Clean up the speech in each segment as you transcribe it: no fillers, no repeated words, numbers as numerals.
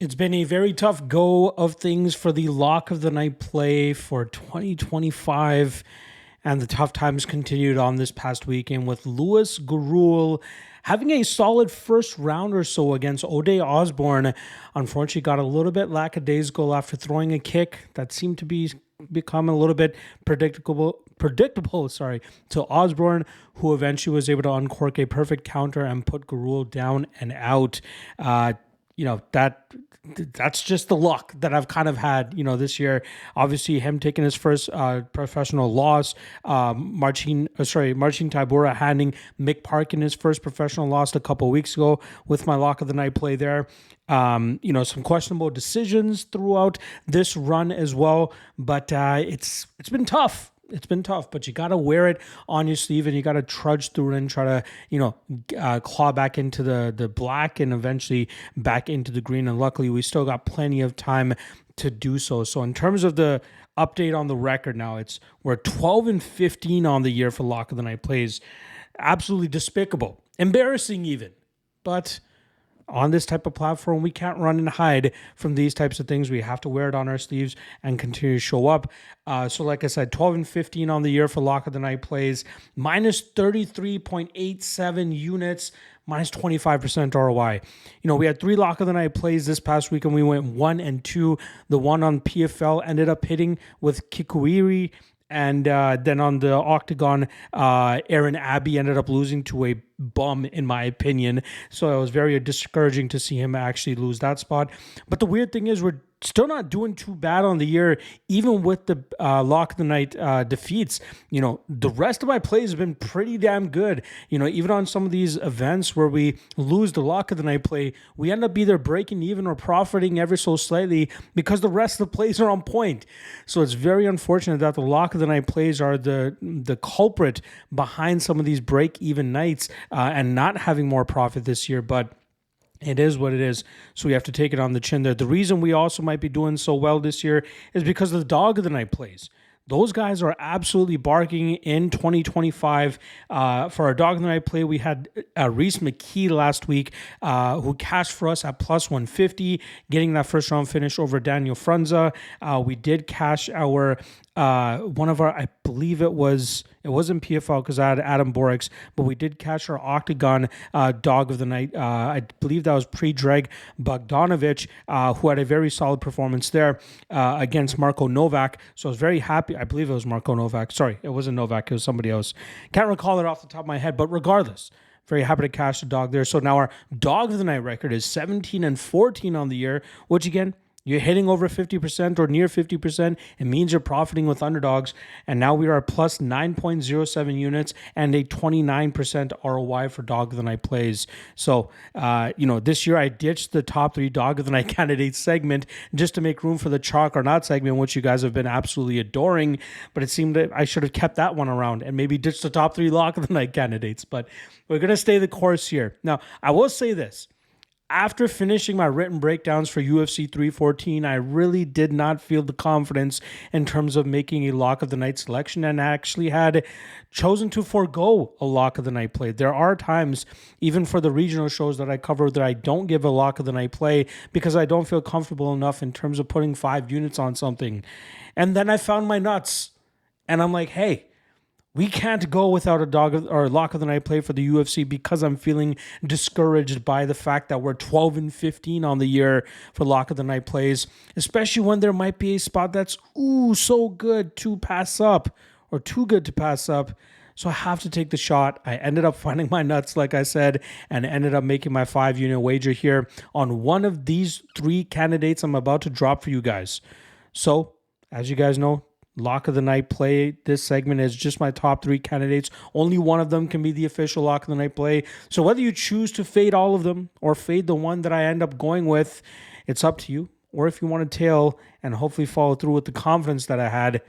It's been a very tough go of things for the lock of the night play for 2025, and the tough times continued on this past weekend with Louis Gurul having a solid first round or so against Ode Osborne. Unfortunately, got a little bit lackadaisical after throwing a kick that seemed to become a little bit predictable, to Osborne, who eventually was able to uncork a perfect counter and put Gurul down and out. That's just the luck that I've kind of had, this year. Obviously, him taking his first professional loss, Marcin Tybura handing Mick Parkin his first professional loss a couple of weeks ago with my lock of the night play there. Some questionable decisions throughout this run as well, but it's been tough. It's been tough, but you got to wear it on your sleeve and you got to trudge through it and try to, claw back into the black and eventually back into the green. And luckily, we still got plenty of time to do so. So in terms of the update on the record now, we're 12-15 on the year for Lock of the Night plays. Absolutely despicable. Embarrassing even. But on this type of platform, we can't run and hide from these types of things. We have to wear it on our sleeves and continue to show up. So like I said, 12-15 on the year for Lock of the Night plays, minus 33.87 units, minus 25% ROI. We had 3 Lock of the Night plays this past week and we went 1 and 2. The one on PFL ended up hitting with Kikuiri. And then on the OKTAGON, Aaron Abbey ended up losing to a bum, in my opinion. So it was very discouraging to see him actually lose that spot. But the weird thing is we're still not doing too bad on the year, even with the Lock of the Night defeats. The rest of my plays have been pretty damn good. Even on some of these events where we lose the Lock of the Night play, we end up either breaking even or profiting ever so slightly because the rest of the plays are on point. So it's very unfortunate that the Lock of the Night plays are the culprit behind some of these break-even nights and not having more profit this year, but it is what it is, so we have to take it on the chin there. The reason we also might be doing so well this year is because of the Dog of the Night plays. Those guys are absolutely barking in 2025. For our Dog of the Night play, we had Reese McKee last week, who cashed for us at plus 150, getting that first round finish over Daniel Frunza. We did cash our I believe it wasn't PFL because I had Adam Borix, but we did catch our OKTAGON Dog of the Night. I believe that was Predrag Bogdanovic, who had a very solid performance there against Marco Novak. So I was very happy. I believe it was Marco Novak. Sorry, it wasn't Novak. It was somebody else. Can't recall it off the top of my head, but regardless, very happy to cash the dog there. So now our Dog of the Night record is 17-14 on the year, which again, you're hitting over 50% or near 50%. It means you're profiting with underdogs. And now we are plus 9.07 units and a 29% ROI for Dog of the Night plays. So, this year I ditched the top 3 Dog of the Night candidates segment just to make room for the Chalk or Not segment, which you guys have been absolutely adoring. But it seemed that I should have kept that one around and maybe ditched the top 3 Lock of the Night candidates. But we're going to stay the course here. Now, I will say this. After finishing my written breakdowns for UFC 314, I really did not feel the confidence in terms of making a Lock of the Night selection and actually had chosen to forego a Lock of the Night play. There are times, even for the regional shows that I cover, that I don't give a Lock of the Night play because I don't feel comfortable enough in terms of putting 5 units on something. And then I found my nuts and I'm like, hey, we can't go without a Lock of the Night play for the UFC because I'm feeling discouraged by the fact that we're 12-15 on the year for Lock of the Night plays, especially when there might be a spot that's so good to pass up or too good to pass up. So I have to take the shot. I ended up finding my nuts, like I said, and ended up making my 5-unit wager here on one of these 3 candidates I'm about to drop for you guys. So, as you guys know, Lock of the Night play. This segment is just my top 3 candidates. Only one of them can be the official Lock of the Night play. So whether you choose to fade all of them or fade the one that I end up going with, it's up to you. Or if you want to tail and hopefully follow through with the confidence that I had,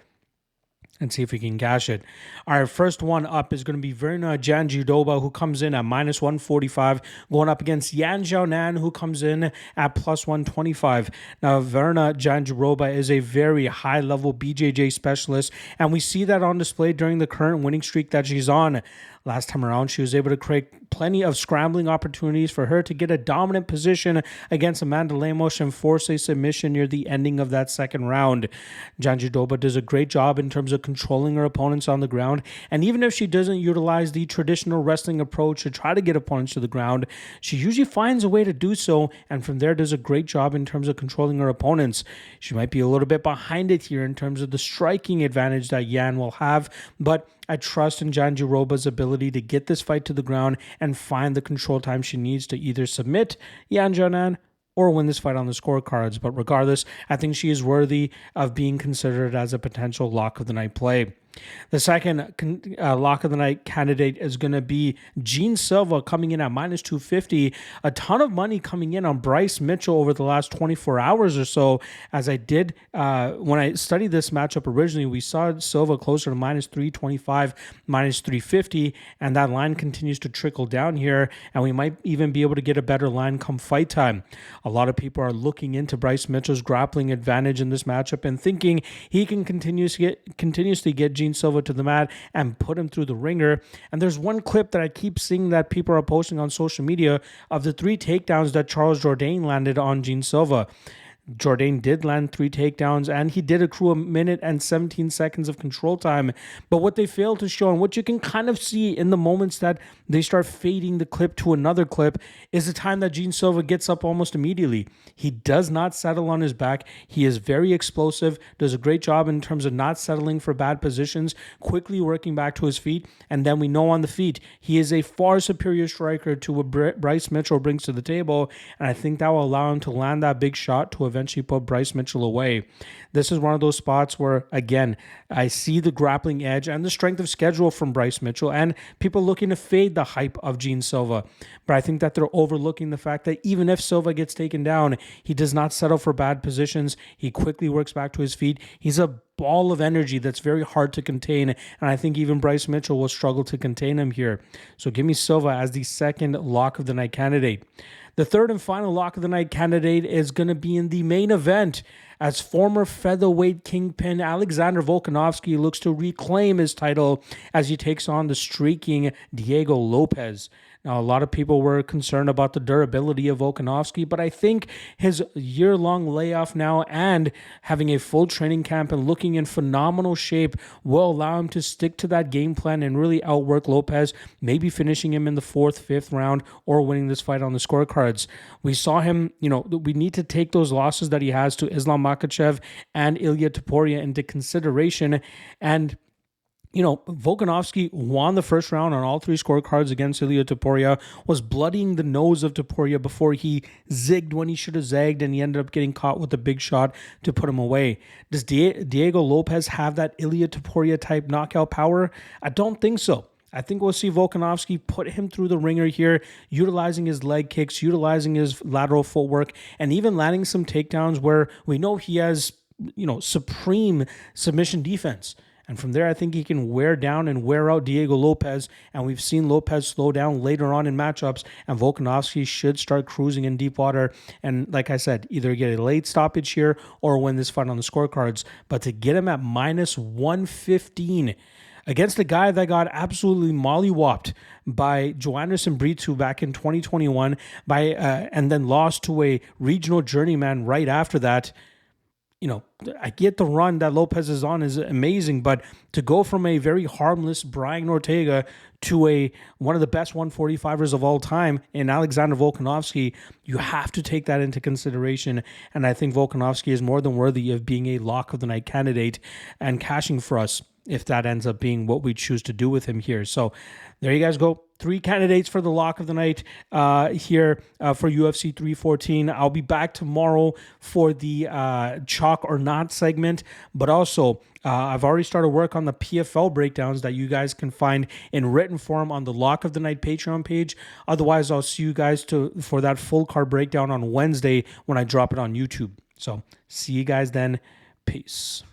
and see if we can cash it. Our first one up is going to be Verna Jandiroba, who comes in at minus 145, going up against Yan Xiaonan, who comes in at plus 125. Now, Verna Jandiroba is a very high-level BJJ specialist, and we see that on display during the current winning streak that she's on. Last time around, she was able to create plenty of scrambling opportunities for her to get a dominant position against Amanda Lemos and force a submission near the ending of that second round. Jandiroba does a great job in terms of controlling her opponents on the ground, and even if she doesn't utilize the traditional wrestling approach to try to get opponents to the ground, she usually finds a way to do so, and from there does a great job in terms of controlling her opponents. She might be a little bit behind it here in terms of the striking advantage that Yan will have, but I trust in Jandiroba's ability to get this fight to the ground and find the control time she needs to either submit Yan Xiaonan or win this fight on the scorecards. But regardless, I think she is worthy of being considered as a potential lock of the night play. The second lock of the night candidate is going to be Jean Silva, coming in at minus 250. A ton of money coming in on Bryce Mitchell over the last 24 hours or so. As I did when I studied this matchup originally, we saw Silva closer to minus 325, minus 350, and that line continues to trickle down here, and we might even be able to get a better line come fight time. A lot of people are looking into Bryce Mitchell's grappling advantage in this matchup and thinking he can continuously get Jean Silva to the mat and put him through the ringer. And there's one clip that I keep seeing that people are posting on social media of the 3 takedowns that Charles Jourdain landed on Jean Silva. Jourdain did land 3 takedowns, and he did accrue 1 minute and 17 seconds of control time. But what they failed to show, and what you can kind of see in the moments that they start fading the clip to another clip, is the time that Jean Silva gets up almost immediately. He does not settle on his back. He is very explosive, does a great job in terms of not settling for bad positions, quickly working back to his feet, and then we know on the feet, he is a far superior striker to what Bryce Mitchell brings to the table, and I think that will allow him to land that big shot to eventually put Bryce Mitchell away. This is one of those spots where, again, I see the grappling edge and the strength of schedule from Bryce Mitchell and people looking to fade the hype of Jean Silva. But I think that they're overlooking the fact that even if Silva gets taken down, he does not settle for bad positions. He quickly works back to his feet. He's a ball of energy that's very hard to contain, and I think even Bryce Mitchell will struggle to contain him here. So give me Silva as the second lock of the night candidate. The third and final lock of the night candidate is going to be in the main event, as former featherweight kingpin Alexander Volkanovski looks to reclaim his title as he takes on the streaking Diego Lopez. Now, a lot of people were concerned about the durability of Volkanovski, but I think his year-long layoff now and having a full training camp and looking in phenomenal shape will allow him to stick to that game plan and really outwork Lopez, maybe finishing him in the 4th, 5th round or winning this fight on the scorecards. We saw him, we need to take those losses that he has to Islam Makhachev and Ilia Topuria into consideration, and Volkanovski won the first round on all 3 scorecards against Ilia Topuria, was bloodying the nose of Topuria before he zigged when he should have zagged, and he ended up getting caught with a big shot to put him away. Does Diego Lopez have that Ilia Topuria type knockout power? I don't think so. I think we'll see Volkanovski put him through the ringer here, utilizing his leg kicks, utilizing his lateral footwork, and even landing some takedowns where we know he has, supreme submission defense. And from there, I think he can wear down and wear out Diego Lopez. And we've seen Lopez slow down later on in matchups. And Volkanovski should start cruising in deep water. And like I said, either get a late stoppage here or win this fight on the scorecards. But to get him at minus 115 against a guy that got absolutely mollywopped by Joanderson Brito back in 2021 and then lost to a regional journeyman right after that. I get the run that Lopez is on is amazing, but to go from a very harmless Brian Ortega to one of the best 145ers of all time in Alexander Volkanovski, you have to take that into consideration. And I think Volkanovski is more than worthy of being a lock of the night candidate and cashing for us if that ends up being what we choose to do with him here. So there you guys go. 3 candidates for the lock of the night here for UFC 314. I'll be back tomorrow for the chalk or not segment, but also I've already started work on the PFL breakdowns that you guys can find in written form on the Lock of the Night Patreon page. Otherwise, I'll see you guys for that full card breakdown on Wednesday when I drop it on YouTube. So see you guys then. Peace.